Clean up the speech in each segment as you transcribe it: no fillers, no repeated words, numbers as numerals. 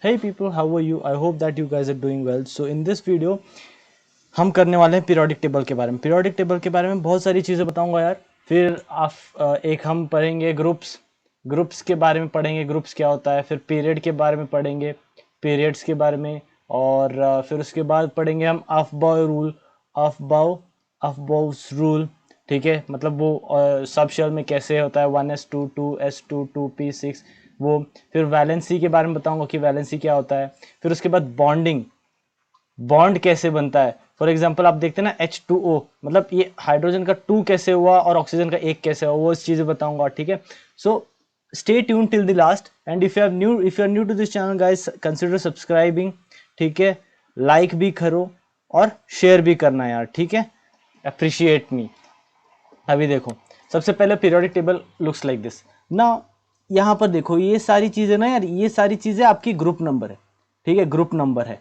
Hey people, how are you? I hope that you guys are doing well. So in this video हम करने वाले हैं periodic table के बारे में। पीरियोडिक टेबल के बारे में बहुत सारी चीज़ें बताऊंगा यार। फिर एक हम पढ़ेंगे ग्रुप्स के बारे में पढ़ेंगे, ग्रुप्स क्या होता है। फिर पीरियड के बारे में पढ़ेंगे, पीरियड्स के बारे में। और फिर उसके बाद पढ़ेंगे हम अफबाउस रूल। ठीक है, मतलब वो सब शेल में कैसे होता है, 1s2 2s2 2p6 वो। फिर वैलेंसी के बारे में बताऊंगा कि वैलेंसी क्या होता है। फिर उसके बाद बॉन्ड कैसे बनता है। फॉर एग्जाम्पल आप देखते हैं ना H2O, मतलब ये हाइड्रोजन का 2 कैसे हुआ और ऑक्सीजन का 1 कैसे हुआ, वो चीज़ें बताऊंगा। ठीक है, so stay tune till the last and if you are new to this channel guys, consider subscribing. ठीक है, लाइक भी करो और शेयर भी करना यार। ठीक है, अप्रिशिएट मी। अभी देखो, सबसे पहले periodic table looks like this ना। यहाँ पर देखो ये सारी चीज़ें ना यार, ये सारी चीज़ें आपकी ग्रुप नंबर है। ठीक है, ग्रुप नंबर है।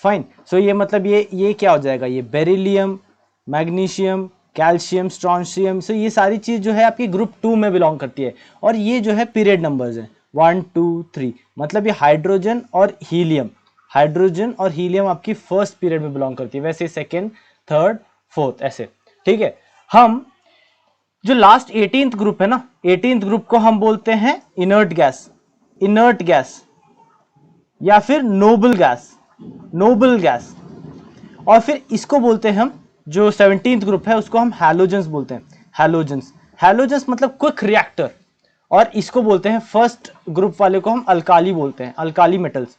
फाइन, सो ये मतलब ये क्या हो जाएगा, ये बेरिलियम, मैग्नीशियम, कैल्शियम, स्ट्रॉन्शियम। सो ये सारी चीज़ जो है आपकी ग्रुप 2 में बिलोंग करती है। और ये जो है पीरियड नंबर्स हैं 1 2 3, मतलब ये हाइड्रोजन और हीलियम आपकी फर्स्ट पीरियड में बिलोंग करती है, वैसे सेकेंड, थर्ड, फोर्थ ऐसे। ठीक है, हम जो लास्ट 18th ग्रुप है ना, 18th ग्रुप को हम बोलते हैं इनर्ट गैस या फिर नोबल गैस। और फिर इसको बोलते हैं हम, जो 17th ग्रुप है उसको हम हैलोजेंस बोलते हैं। हैलोजेंस मतलब क्विक रिएक्टर। और इसको बोलते हैं, फर्स्ट ग्रुप वाले को हम अल्काली बोलते हैं, अल्काली मेटल्स।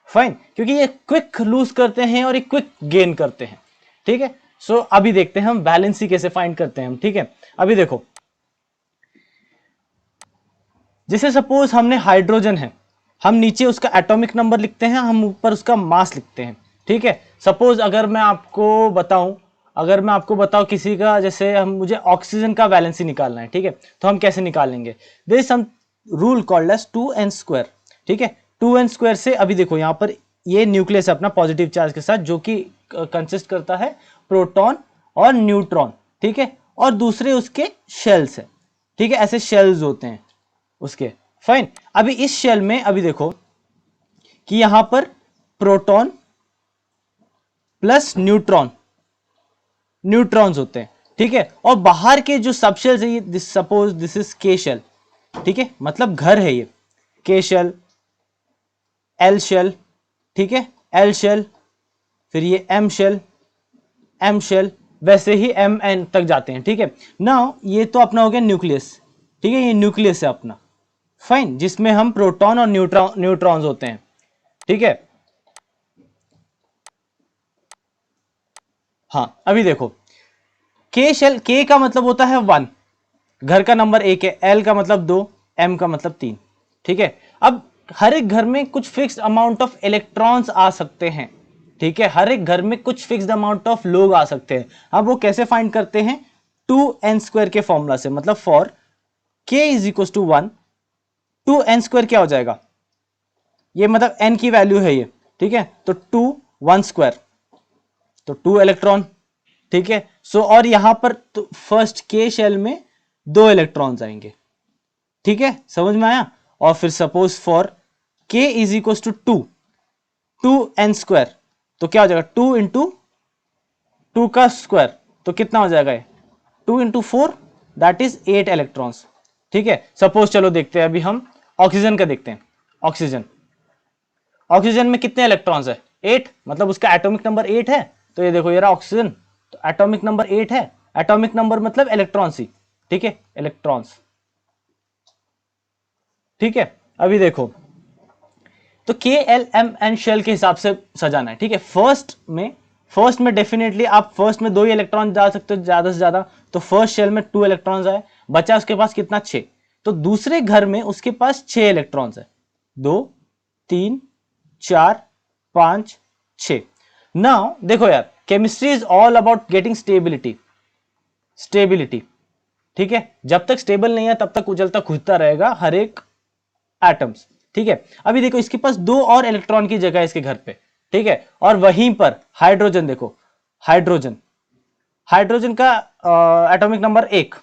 फाइन, क्योंकि ये क्विक लूज करते हैं और ये क्विक गेन करते हैं। ठीक है, सो अभी देखते हैं हम वैलेंसी कैसे फाइंड करते हैं हम। ठीक है, अभी देखो, जैसे सपोज हमने हाइड्रोजन है, हम नीचे उसका एटॉमिक नंबर लिखते हैं, हम ऊपर उसका मास लिखते हैं। ठीक है, सपोज अगर मैं आपको बताऊं किसी का, जैसे मुझे ऑक्सीजन का वैलेंसी निकालना है। ठीक है, तो हम कैसे निकालेंगे, there is some rule called as 2n²। ठीक है, 2n² से अभी देखो यहाँ पर ये न्यूक्लियस है अपना पॉजिटिव चार्ज के साथ, जो कि कंसिस्ट करता है प्रोटॉन और न्यूट्रॉन। ठीक है, और दूसरे उसके शेल्स है। ठीक है, ऐसे शेल्स होते हैं उसके। फाइन, अभी इस शेल में अभी देखो कि यहां पर प्रोटॉन प्लस न्यूट्रॉन्स होते हैं। ठीक है, और बाहर के जो सब शेल्स है, ये सपोज दिस इज के शेल। ठीक है, मतलब घर है ये, के शेल, एल शेल। ठीक है, एल शेल, फिर ये एम शेल, वैसे ही एम एन तक जाते हैं। ठीक है, नाउ ये तो अपना हो गया न्यूक्लियस। ठीक है, ये न्यूक्लियस है अपना। फाइन, जिसमें हम प्रोटॉन और न्यूट्रॉन्स होते हैं। ठीक है, हाँ अभी देखो, के शेल, के का मतलब होता है 1, घर का नंबर 1 है, एल का मतलब 2, एम का मतलब 3। ठीक है, अब हर एक घर में कुछ फिक्स्ड अमाउंट ऑफ इलेक्ट्रॉन्स आ सकते हैं। ठीक है, हर एक घर में कुछ फिक्स्ड अमाउंट ऑफ लोग आ सकते हैं। अब वो कैसे फाइंड करते हैं, 2n² के फॉर्मूला से, मतलब for k is equal to 1, 2n² क्या हो जाएगा, ये मतलब n की वैल्यू है ये। ठीक है, तो 2 1², तो 2 इलेक्ट्रॉन। ठीक है, सो और यहां पर तो फर्स्ट के शेल में 2 इलेक्ट्रॉन्स आएंगे। ठीक है, समझ में आया। और फिर suppose for k is equal to 2n², तो क्या हो जाएगा, 2 इंटू 2 का स्क्वायर, तो कितना हो जाएगा, 2 इंटू 4 दैट इज 8 इलेक्ट्रॉन्स। ठीक है, सपोज चलो देखते हैं, अभी हम ऑक्सीजन का देखते हैं। ऑक्सीजन में कितने इलेक्ट्रॉन्स है, 8, मतलब उसका एटॉमिक नंबर 8 है। तो ये देखो, ये रहा ऑक्सीजन, तो एटॉमिक नंबर 8 है। एटॉमिक नंबर मतलब इलेक्ट्रॉन्स ही। ठीक है, इलेक्ट्रॉन्स। ठीक है, अभी देखो, तो के एल एम एन शेल के हिसाब से सजाना है। ठीक है, फर्स्ट में डेफिनेटली आप फर्स्ट में 2 ही इलेक्ट्रॉन डाल सकते हो ज्यादा से ज्यादा, तो फर्स्ट शेल में 2 इलेक्ट्रॉन्स आए, बचा उसके पास कितना, 6। तो दूसरे घर में उसके पास 6 इलेक्ट्रॉन्स है, 2 3 4 5 6। नाउ देखो यार, chemistry is all about getting stability. ठीक है, जब तक स्टेबल नहीं है तब तक उछलता कूदता रहेगा हर एक एटम्स। ठीक है, अभी देखो इसके पास 2 और इलेक्ट्रॉन की जगह है इसके घर पे। ठीक है, और वहीं पर हाइड्रोजन देखो, हाइड्रोजन का एटॉमिक नंबर 1,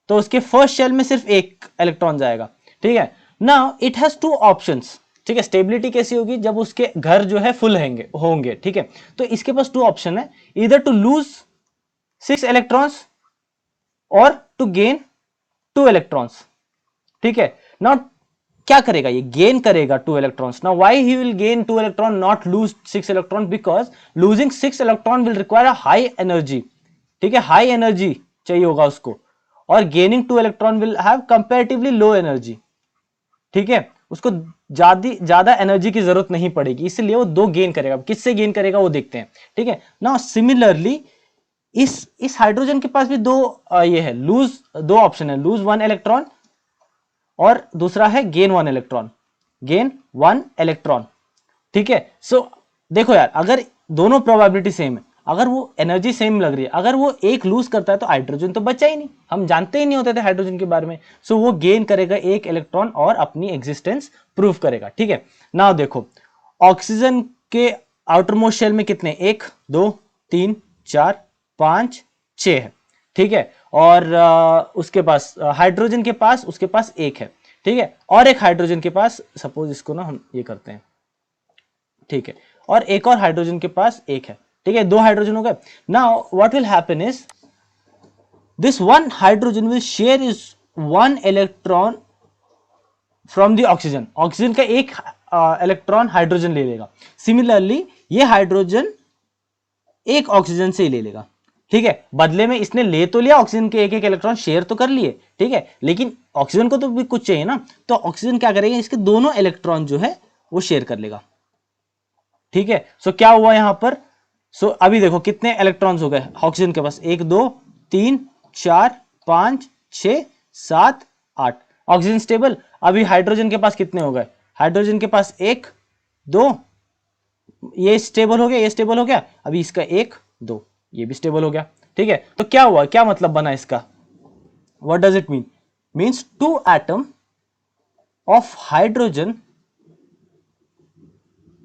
तो उसके फर्स्ट शेल में सिर्फ 1 इलेक्ट्रॉन जाएगा। ठीक है, now it has two options, ठीक है। स्टेबिलिटी कैसी होगी, जब उसके घर जो है फुल होंगे, ठीक है। तो इसके पास टू ऑप्शन है, इधर टू लूज 6 इलेक्ट्रॉन्स और टू गेन 2 इलेक्ट्रॉन्स, ठीक है। नाउ क्या करेगा, ये गेन करेगा 2 electrons. Now why he will gain 2 electron not lose 6 electron, because losing 6 electron will require a high energy, ठीक है, हाई एनर्जी चाहिए होगा उसको, और gaining 2 electron will have comparatively low energy, ठीक है। उसको ज्यादा एनर्जी की जरूरत नहीं पड़ेगी, इसलिए वो 2 गेन करेगा। किससे गेन करेगा वो देखते हैं, ठीक है। नाउ सिमिलरली इस हाइड्रोजन के पास भी ये है, लूज 2 ऑप्शन है, लूज 1 इलेक्ट्रॉन और दूसरा है गेन 1 इलेक्ट्रॉन, गेन 1 इलेक्ट्रॉन, ठीक है। सो देखो यार, अगर दोनों प्रोबेबिलिटी सेम है, अगर वो एनर्जी सेम लग रही है, अगर वो एक लूज करता है तो हाइड्रोजन तो बचा ही नहीं, हम जानते ही नहीं होते थे हाइड्रोजन के बारे में। सो वो गेन करेगा 1 इलेक्ट्रॉन और अपनी एग्जिस्टेंस प्रूव करेगा, ठीक है। नाउ देखो, ऑक्सीजन के आउटर मोस्ट शेल में कितने, 1 2 3 4 5 6 है, ठीक है। और उसके पास हाइड्रोजन के पास, उसके पास 1 है, ठीक है। और एक हाइड्रोजन के पास, सपोज इसको ना हम ये करते हैं, ठीक है, और एक और हाइड्रोजन के पास 1 है, ठीक है। 2 हाइड्रोजन हो गए। Now what will happen is this one hydrogen will share is 1 electron from the oxygen, oxygen का 1 इलेक्ट्रॉन हाइड्रोजन ले लेगा। सिमिलरली ये हाइड्रोजन एक ऑक्सीजन से ही ले लेगा, ठीक है। बदले में इसने ले तो लिया ऑक्सीजन के 1 इलेक्ट्रॉन शेयर तो कर लिए, ठीक है, लेकिन ऑक्सीजन को तो भी कुछ चाहिए ना, तो ऑक्सीजन क्या करेगा, इसके दोनों इलेक्ट्रॉन जो है वो शेयर कर लेगा, ठीक है। सो क्या हुआ यहां पर, सो अभी देखो कितने इलेक्ट्रॉन्स हो गए ऑक्सीजन के पास, 1 2 3 4 5 6 7 8, ऑक्सीजन स्टेबल। अभी हाइड्रोजन के पास कितने हो गए, हाइड्रोजन के पास 1 2, ये स्टेबल हो गया, ये स्टेबल हो गया, अभी इसका 1 2, ये भी स्टेबल हो गया, ठीक है। तो क्या हुआ, क्या मतलब बना इसका, what does it mean, means 2 atom of hydrogen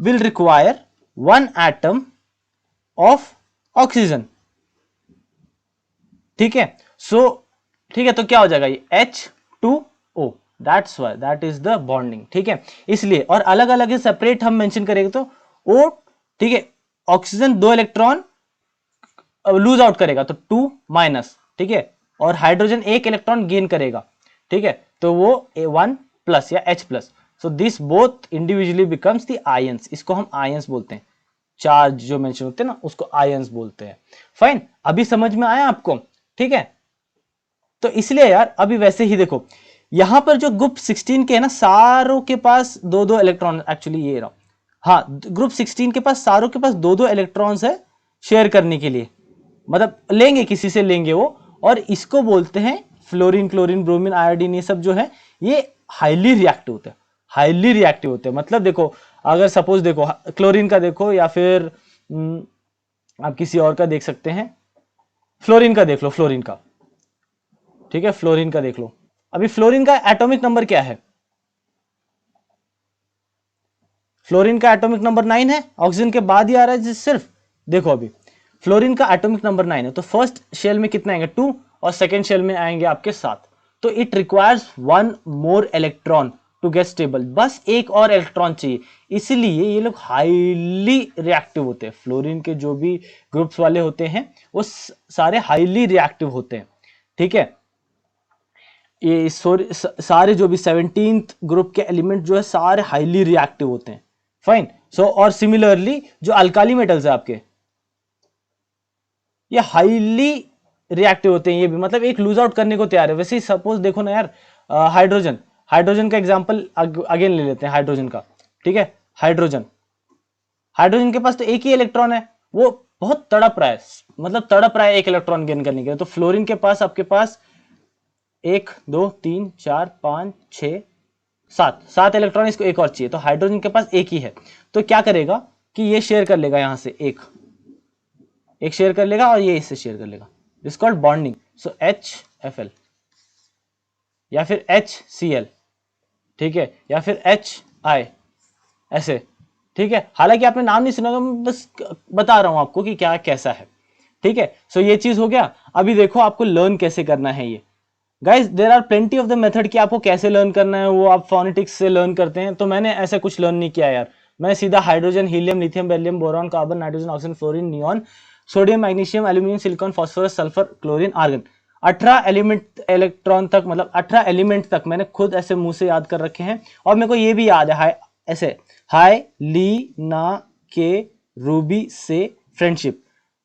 will require 1 atom of oxygen, ठीक है। सो ठीक है, तो क्या हो जाएगा ये H2O, that's why that is the bonding, ठीक है। इसलिए और अलग अलग सेपरेट हम मेंशन करेंगे तो O, ठीक है, ऑक्सीजन 2 इलेक्ट्रॉन लूज आउट करेगा तो 2 माइनस, ठीक है, और हाइड्रोजन 1 इलेक्ट्रॉन गेन करेगा, ठीक है, तो वो 1 प्लस या H plus. So this both individually becomes the ions, इसको हम आयंस बोलते हैं, चार्ज जो मेंशन होते हैं ना उसको आयंस बोलते हैं। फाइन, अभी समझ में आया आपको, ठीक है। तो इसलिए यार अभी वैसे ही देखो, यहां पर जो ग्रुप 16 के है ना, सारों के पास 2-2 इलेक्ट्रॉन, एक्चुअली ये रहा, हाँ, ग्रुप 16 के पास सारों के पास 2-2 इलेक्ट्रॉन्स है शेयर करने के लिए, मतलब लेंगे किसी से लेंगे वो, और इसको बोलते हैं फ्लोरीन क्लोरीन ब्रोमीन आयोडीन, ये सब जो है ये हाईली रिएक्टिव होते हैं, हाईली रिएक्टिव होते हैं। मतलब देखो, अगर सपोज देखो क्लोरीन का देखो, या फिर आप किसी और का देख सकते हैं, फ्लोरीन का देख लो, फ्लोरीन का, ठीक है, फ्लोरीन का देख लो। अभी फ्लोरीन का एटॉमिक नंबर क्या है, फ्लोरीन का एटॉमिक नंबर 9 है, ऑक्सीजन के बाद ही आ रहा है सिर्फ, देखो अभी फ्लोरीन का एटॉमिक नंबर 9 है, तो फर्स्ट शेल में कितने आएंगे 2, और सेकेंड शेल में आएंगे आपके 7, तो it requires 1 more electron to get stable, बस एक और इलेक्ट्रॉन चाहिए, इसलिए ये लोग हाईली रिएक्टिव होते हैं। फ्लोरीन के जो भी ग्रुप्स वाले होते हैं वो सारे हाईली रिएक्टिव होते हैं, ठीक है। ये सारे जो भी 17th ग्रुप के एलिमेंट जो है सारे हाईली रिएक्टिव होते हैं, फाइन। सो और सिमिलरली जो अल्काली मेटल्स है आपके, ये हाईली रिएक्टिव होते हैं, ये भी मतलब एक लूज आउट करने को तैयार है। वैसे ही सपोज देखो ना यार, हाइड्रोजन, हाइड्रोजन का एग्जांपल अगेन ले लेते हैं, हाइड्रोजन का, ठीक है। हाइड्रोजन, हाइड्रोजन के पास तो एक ही इलेक्ट्रॉन है, वो बहुत तड़प रहा है, मतलब तड़प रहा है एक इलेक्ट्रॉन गेन करने के लिए। तो फ्लोरीन के पास आपके पास 1 2 3 4 5 6 7 इलेक्ट्रॉन, इसको एक और चाहिए, तो हाइड्रोजन के पास एक ही है, तो क्या करेगा कि ये शेयर कर लेगा, यहां से एक शेयर कर लेगा और ये इससे शेयर कर लेगा, this called bonding. So HFl या फिर HCl, ठीक है, या फिर HI, ऐसे, ठीक है। हालांकि आपने नाम नहीं सुना, मैं बस बता रहा हूं आपको कि क्या कैसा है, ठीक है। सो ये चीज हो गया। अभी देखो आपको लर्न कैसे करना है ये, guys there are plenty of the method कि आपको कैसे लर्न करना है, वो आप फोनेटिक्स से लर्न करते हैं, तो मैंने ऐसा कुछ लर्न नहीं किया यार। मैंने सीधा hydrogen, helium, lithium, beryllium, boron, carbon, nitrogen, oxygen, fluorine, neon, sodium, magnesium, aluminium, silicon, phosphorus, sulphur, chlorine, argon, 18 element electron तक, मतलब 18 एलिमेंट तक मैंने खुद ऐसे मुंह से याद कर रखे हैं। और मेरे को ये भी याद है, हाय ऐसे, हाय ली ना के रूबी से फ्रेंडशिप,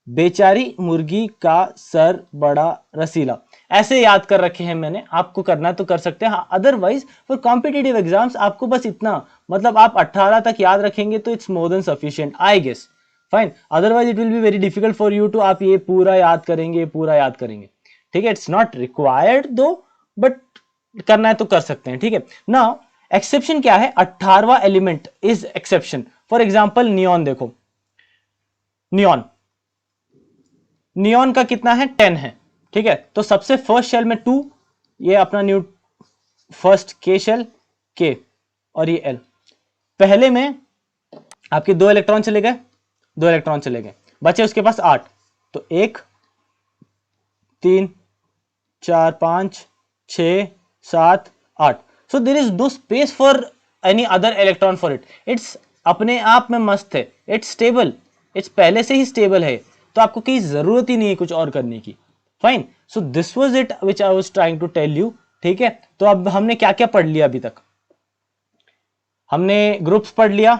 बेचारी मुर्गी का सर बड़ा रसीला, ऐसे याद कर रखे हैं मैंने। आपको करना तो कर सकते हैं, हाँ अदरवाइज फॉर कॉम्पिटिटिव एग्जाम्स आपको बस इतना, मतलब आप 18 तक याद रखेंगे तो it's more than sufficient I guess, fine. Otherwise it will be very difficult for you to, आप ये पूरा याद करेंगे, पूरा याद करेंगे, ठीक है। इट्स नॉट रिक्वायर्ड दो, बट करना है तो कर सकते हैं, ठीक है ना। एक्सेप्शन क्या है, 18वां element is exception. For example neon देखो, नियॉन, नियॉन का कितना है, 10 है, ठीक है। तो सबसे फर्स्ट शेल में 2, ये अपना न्यू फर्स्ट के शेल के, और ये एल। पहले में आपके 2 इलेक्ट्रॉन चले गए, 2 इलेक्ट्रॉन चले गए, बचे उसके पास 8। तो 1 3 4 5 6 7 8। So there is no space for any other electron for it. It's अपने आप में मस्त है, इट्स स्टेबल, इट्स पहले से ही स्टेबल है, तो आपको कहीं जरूरत ही नहीं है कुछ और करने की, fine. So this was it which I was trying to tell you, ठीक है। तो अब हमने क्या क्या पढ़ लिया अभी तक, हमने ग्रुप्स पढ़ लिया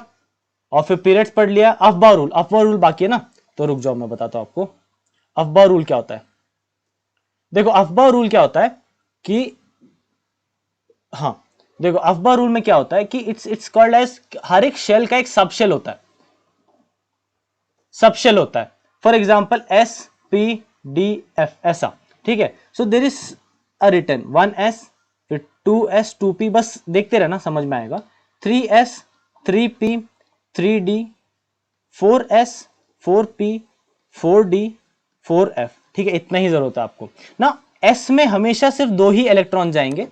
और फिर पीरियड्स पढ़ लिया। अफबा रूल, अफबा रूल बाकी है ना, तो रुक जाओ मैं बताता हूं आपको अफबा रूल क्या होता है। देखो अफबा रूल क्या होता है कि, हाँ देखो अफबा रूल में क्या होता है कि इट्स कॉल्ड एज, हर एक शेल का एक सब शेल होता है, सब शेल होता है। For example S P D F ऐसा, ठीक है। सो there is a return 1s, फिर 2s 2p, बस देखते रहना समझ में आएगा, 3s 3p 3d, 4s 4p 4d 4f, ठीक है। इतना ही जरूरत है आपको ना। s में हमेशा सिर्फ 2 ही इलेक्ट्रॉन जाएंगे,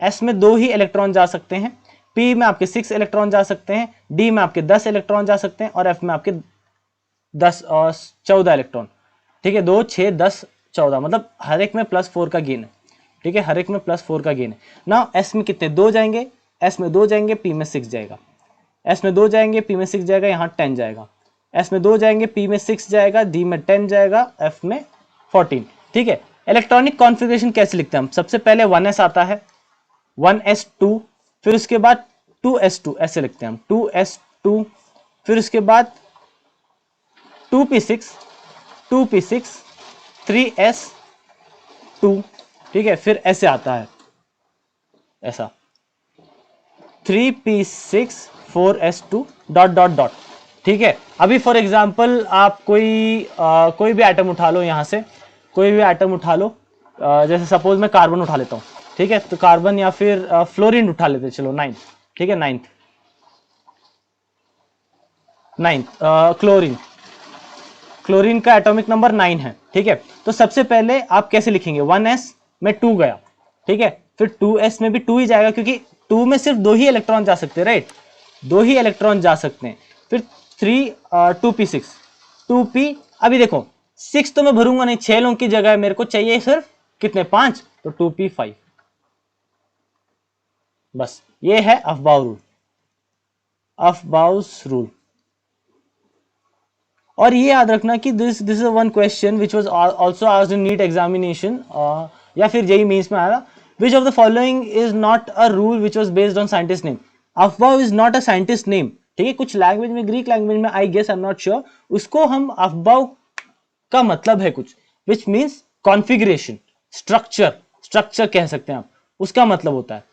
s में 2 ही इलेक्ट्रॉन जा सकते हैं, p में आपके 6 इलेक्ट्रॉन जा सकते हैं, d में आपके 10 इलेक्ट्रॉन जा सकते हैं, और f में आपके 10 और 14 इलेक्ट्रॉन, ठीक है। 2 6 10 14, मतलब हर एक में +4 का गेन है, ठीक है, हर एक में +4 का गेन है ना। s में कितने 2 जाएंगे, s में 2 जाएंगे, p में 6 जाएगा, s में 2 जाएंगे, p में 6 जाएगा, यहाँ 10 जाएगा, s में 2 जाएंगे, p में 6 जाएगा, d में 10 जाएगा, f में 14, ठीक है। इलेक्ट्रॉनिक कॉन्फ़िगरेशन कैसे लिखते हैं हम, सबसे पहले 1s आता है, 1s2, फिर उसके बाद 2s2 ऐसे लिखते हैं हम, 2s2, फिर उसके बाद 2p6 2p6 3s2, ठीक है। फिर ऐसे आता है, ऐसा 3p6 4s2 dot dot dot, ठीक है। अभी फॉर एग्जांपल आप कोई भी आइटम उठा लो, यहां से कोई भी आइटम उठा लो, जैसे सपोज मैं कार्बन उठा लेता हूं, ठीक है। तो कार्बन या फिर फ्लोरीन उठा लेते हैं, चलो 9, ठीक है, 9 क्लोरीन, क्लोरीन का एटॉमिक नंबर 9 है, ठीक है। तो सबसे पहले आप कैसे लिखेंगे, 1s में 2 गया, ठीक है, फिर 2s में भी 2 ही जाएगा, क्योंकि 2 में सिर्फ 2 ही इलेक्ट्रॉन जा सकते हैं, राइट, 2 ही इलेक्ट्रॉन जा सकते हैं। फिर 2p6 2p, अभी देखो 6 तो मैं भरूंगा नहीं, 6 लोगों की जगह मेरे को चाहिए सिर्फ कितने, 5, तो 2p5, बस ये है अफबाउ रूल, अफबाउस रूल। और ये याद रखना कि this is one question which was also asked in NEET examination, या फिर जेई मीन्स में आया, which of the following is not a rule which was based on scientist name. Aufbau is not a scientist name, ठीक है। कुछ language में, Greek language में, I guess I am not sure, उसको हम Aufbau का मतलब है कुछ, which means configuration, structure, structure कह सकते हैं आप, उसका मतलब होता है,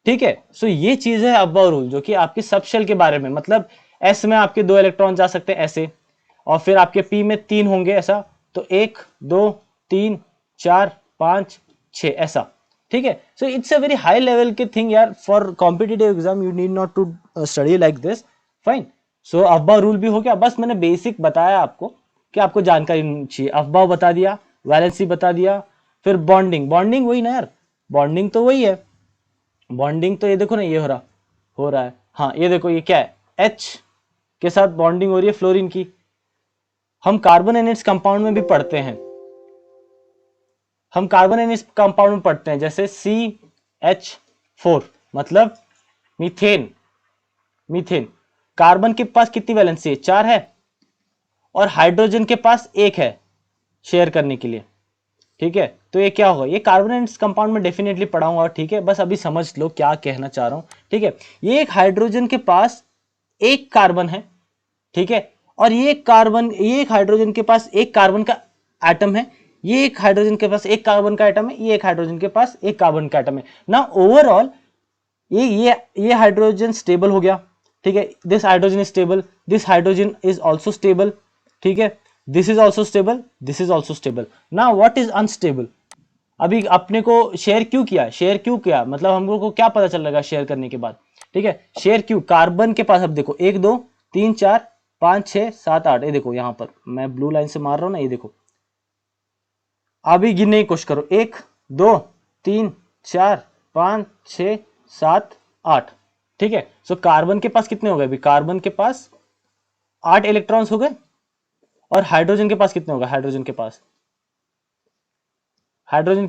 ठीक है। सो ये चीज है अफबाउ रूल, जो कि आपके सब शेल के बारे में, मतलब एस में आपके 2 इलेक्ट्रॉन जा सकते हैं ऐसे, और फिर आपके पी में 3 होंगे ऐसा, तो 1 2 3 4 5 6 ऐसा, ठीक है। So it's a very high level के थिंग यार, for competitive exam you need not to study like this, fine. So Aufbau rule भी हो गया, बस मैंने बेसिक बताया आपको कि आपको जानकारी चाहिए। अफबा बता दिया, वैलेंसी बता दिया, फिर बॉन्डिंग, बॉन्डिंग वही ना यार, बॉन्डिंग तो वही है, बॉन्डिंग तो ये देखो ना, ये हो रहा है, हाँ ये देखो ये क्या है, H के साथ बॉन्डिंग हो रही है फ्लोरीन की। हम कार्बन एंड इट्स कंपाउंड में भी पढ़ते हैं, हम कार्बन एन इस कंपाउंड में पढ़ते हैं, जैसे CH4 मतलब मीथेन। मीथेन कार्बन के पास कितनी वैलेंसी है, 4 है, और हाइड्रोजन के पास 1 है शेयर करने के लिए। ठीक है, तो ये क्या होगा, ये कार्बन एंड कंपाउंड में डेफिनेटली पढ़ाऊंगा। ठीक है, बस अभी समझ लो क्या कहना चाह रहा हूं। ठीक है, ये एक हाइड्रोजन के पास एक कार्बन है, ठीक है, और ये एक हाइड्रोजन के पास एक कार्बन का एटम है, ये एक हाइड्रोजन के पास एक कार्बन का एटम है, ये एक हाइड्रोजन के पास एक कार्बन का एटम है ना। ओवरऑल ये हाइड्रोजन स्टेबल हो गया। ठीक है, this hydrogen is stable, this hydrogen is also stable. ठीक है, this is also stable, this is also stable. ना व्हाट इज अनस्टेबल, अभी अपने को शेयर क्यों किया, शेयर क्यों किया, मतलब हम लोग को क्या पता चल रहा है शेयर करने के बाद। ठीक है, शेयर क्यों, कार्बन के पास अब देखो 1 2 3 4 5 6 7 8, ये देखो यहां पर मैं ब्लू लाइन से मार रहा हूं ना, ये देखो अभी गिनने की कोशिश करो, 1 2 3 4 5 6 7 8। ठीक है, सो कार्बन के पास कितने हो गए, अभी कार्बन के पास 8 इलेक्ट्रॉन्स हो गए, और हाइड्रोजन के पास कितने हो गए, हाइड्रोजन के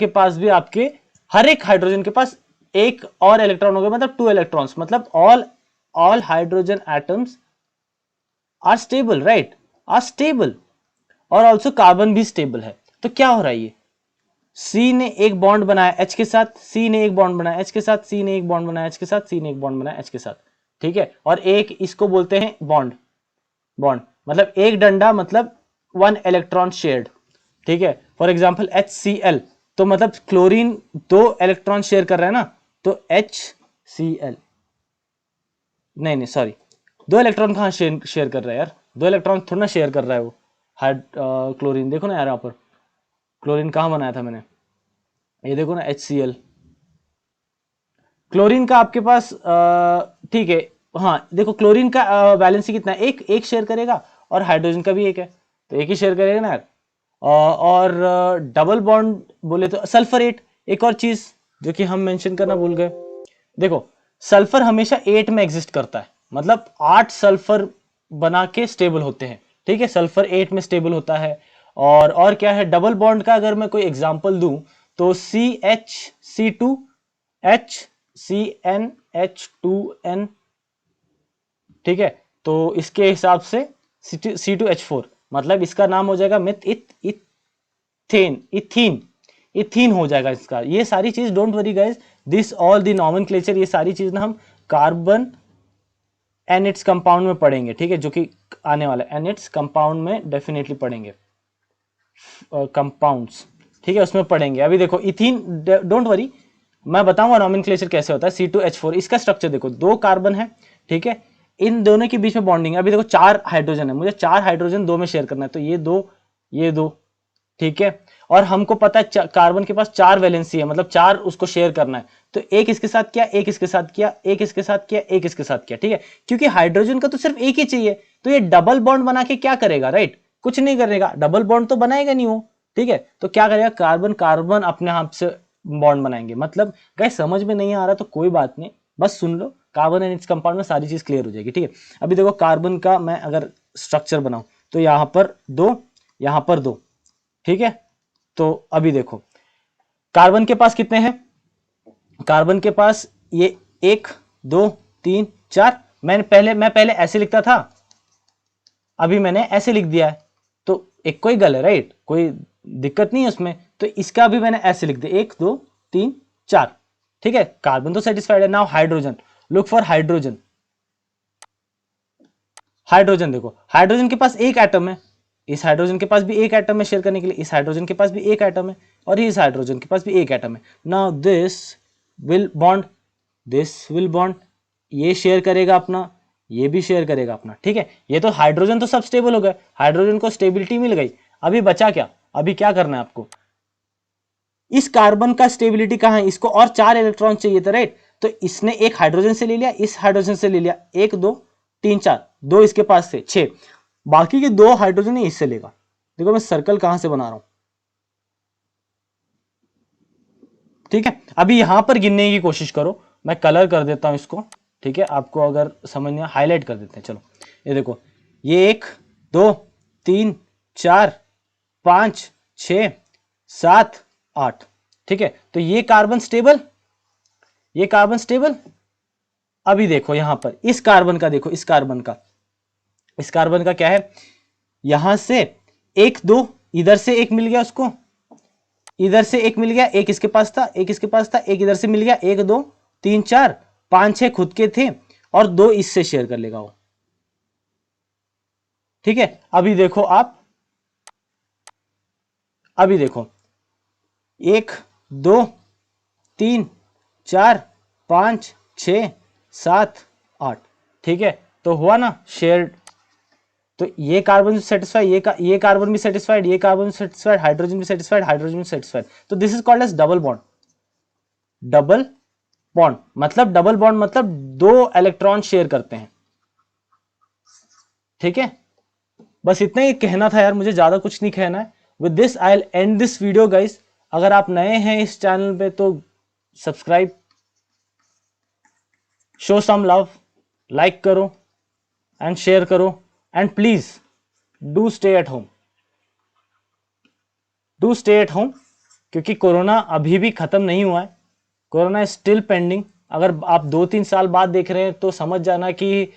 पास भी आपके हर एक हाइड्रोजन के पास एक और इलेक्ट्रॉन हो गया, मतलब 2 इलेक्ट्रॉन्स, मतलब all hydrogen atoms are stable, right, are stable, और ऑल्सो कार्बन भी स्टेबल है। तो क्या हो रहा है, ये सी ने एक बॉन्ड बनाया एच के साथ, सी ने एक बॉन्ड बनाया एच के साथ, सी ने एक बॉन्ड बनाया एच के साथ, सी ने एक बॉन्ड बनाया एच के साथ। ठीक है, और एक इसको बोलते हैं बॉन्ड, बॉन्ड मतलब एक डंडा, मतलब 1 इलेक्ट्रॉन शेयर्ड। ठीक है, फॉर एग्जाम्पल HCl, तो मतलब क्लोरीन 2 इलेक्ट्रॉन शेयर कर रहा है ना, तो HCl, नहीं नहीं सॉरी, 2 इलेक्ट्रॉन कहाँ शेयर कर रहा है यार, 2 इलेक्ट्रॉन थोड़ा ना शेयर कर रहा है वो क्लोरीन। देखो ना यार, यहाँ पर क्लोरीन कहाँ बनाया था मैंने, ये देखो ना HCl, क्लोरीन का आपके पास ठीक है, हाँ देखो क्लोरीन का वैलेंसी कितना है, एक शेयर करेगा, और हाइड्रोजन का भी एक है, तो एक ही शेयर करेगा ना यार। और डबल बॉन्ड बोले तो सल्फर 8, एक और चीज जो कि हम मेंशन करना भूल गए, देखो सल्फर हमेशा 8 में एग्जिस्ट करता है, मतलब 8 सल्फर बना के स्टेबल होते हैं। ठीक है, सल्फर 8 में स्टेबल होता है। और क्या है, डबल बॉन्ड का अगर मैं कोई एग्जांपल दूं तो CH2H, ठीक है, तो इसके हिसाब से C2H4, मतलब इसका नाम हो जाएगा मिथ इथेन, इथीन हो जाएगा इसका। ये सारी चीज don't worry guys, this all the nomenclature, ये सारी चीज ना हम कार्बन एंड इट्स कंपाउंड में पढ़ेंगे। ठीक है, जो कि आने वाला है, एंड इट्स कंपाउंड में डेफिनेटली पढ़ेंगे, कंपाउंड्स। ठीक है, उसमें पढ़ेंगे। अभी देखो इथीन, डोंट वरी, मैं बताऊंगा नॉमेनक्लेचर कैसे होता है। C2H4, इसका स्ट्रक्चर देखो, 2 कार्बन है, ठीक है, इन दोनों के बीच में बॉन्डिंग है। अभी देखो 4 हाइड्रोजन है, मुझे 4 हाइड्रोजन 2 में शेयर करना है, तो ये 2 ये 2, ठीक है, और हमको पता है कार्बन के पास 4 वैलेंसी है, मतलब 4 उसको शेयर करना है, तो एक इसके साथ किया, एक इसके साथ किया, एक इसके साथ किया, एक इसके साथ किया। ठीक है, क्योंकि हाइड्रोजन का तो सिर्फ एक ही चाहिए, तो ये डबल बॉन्ड बना के क्या करेगा, राइट, कुछ नहीं करेगा, डबल बॉन्ड तो बनाएगा नहीं वो। ठीक है, तो क्या करेगा, कार्बन कार्बन अपने आप से बॉन्ड बनाएंगे। मतलब गाइस समझ में नहीं आ रहा तो कोई बात नहीं, बस सुन लो, कार्बन एंड इट्स कंपाउंड में सारी चीज क्लियर हो जाएगी। ठीक है, अभी देखो कार्बन का मैं अगर स्ट्रक्चर बनाऊं तो यहां पर 2, यहां पर 2, ठीक है, तो अभी देखो कार्बन के पास कितने हैं, कार्बन के पास ये 1 2 3 4, मैं पहले ऐसे लिखता था, अभी मैंने ऐसे लिख दिया है, तो एक कोई गल है, राइट, कोई दिक्कत नहीं है उसमें, तो इसका भी मैंने ऐसे लिख दिया 1 2 3 4। ठीक है, कार्बन तो सेटिस्फाइड है। Now hydrogen, look for hydrogen, hydrogen देखो, हाइड्रोजन के पास एक एटम है, इस हाइड्रोजन के पास भी एक एटम है शेयर करने के लिए, इस हाइड्रोजन के पास भी एक एटम है, और इस हाइड्रोजन के पास भी एक एटम है। Now this will bond, this will bond, ये शेयर करेगा अपना, ये भी शेयर करेगा अपना। ठीक है, ये तो हाइड्रोजन तो सब स्टेबल हो गए, हाइड्रोजन को स्टेबिलिटी मिल गई। अभी बचा क्या, अभी क्या करना है आपको, इस कार्बन का स्टेबिलिटी कहां है, इसको और 4 इलेक्ट्रॉन चाहिए था, राइट, तो इसने एक हाइड्रोजन से ले लिया, इस हाइड्रोजन से ले लिया, 1 2 3 4, 2 इसके पास से 6, बाकी के 2 हाइड्रोजन ही इससे लेगा। देखो मैं सर्कल कहां से बना रहा हूं, ठीक है, अभी यहां पर गिनने की कोशिश करो, मैं कलर कर देता हूं इसको। ठीक है, आपको अगर समझ नहीं, हाईलाइट कर देते हैं, चलो ये देखो, ये 1 2 3 4 5 6 7 8। ठीक है, तो ये कार्बन स्टेबल, ये कार्बन स्टेबल। अभी देखो यहां पर इस कार्बन का, देखो इस कार्बन का, इस कार्बन का क्या है, यहां से 1 2, इधर से एक मिल गया उसको, इधर से एक मिल गया, एक इसके पास था, एक इसके पास था, एक इधर से मिल गया, 1 2 3 4 5 6 खुद के थे और 2 इससे शेयर कर लेगा वो। ठीक है, अभी देखो आप, अभी देखो 1 2 3 4 5 6 7 8। ठीक है, तो हुआ ना शेयर्ड। तो ये कार्बन भी सेटिस्फाइड, ये कार्बन भी सेटिस्फाइड, ये कार्बन भी सेटिस्फाइड, हाइड्रोजन भी सेटिस्फाइड, हाइड्रोजन भी सेटिस्फाइड। तो this is called as double bond. Double bond मतलब, डबल बॉन्ड मतलब 2 इलेक्ट्रॉन शेयर करते हैं। ठीक है, बस इतना ही कहना था यार, मुझे ज्यादा कुछ नहीं कहना है। With this I will end this video guys. अगर आप नए हैं इस चैनल पे तो subscribe, show some love, like करो एंड शेयर करो, and please do stay at home, do stay at home, क्योंकि कोरोना अभी भी खत्म नहीं हुआ है, कोरोना इज स्टिल पेंडिंग। अगर आप 2-3 साल बाद देख रहे हैं तो समझ जाना कि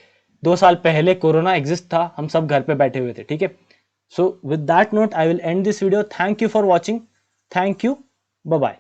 2 साल पहले कोरोना एग्जिस्ट था, हम सब घर पे बैठे हुए थे। ठीक है, so with that note I will end this video. Thank you for watching, thank you, bye bye.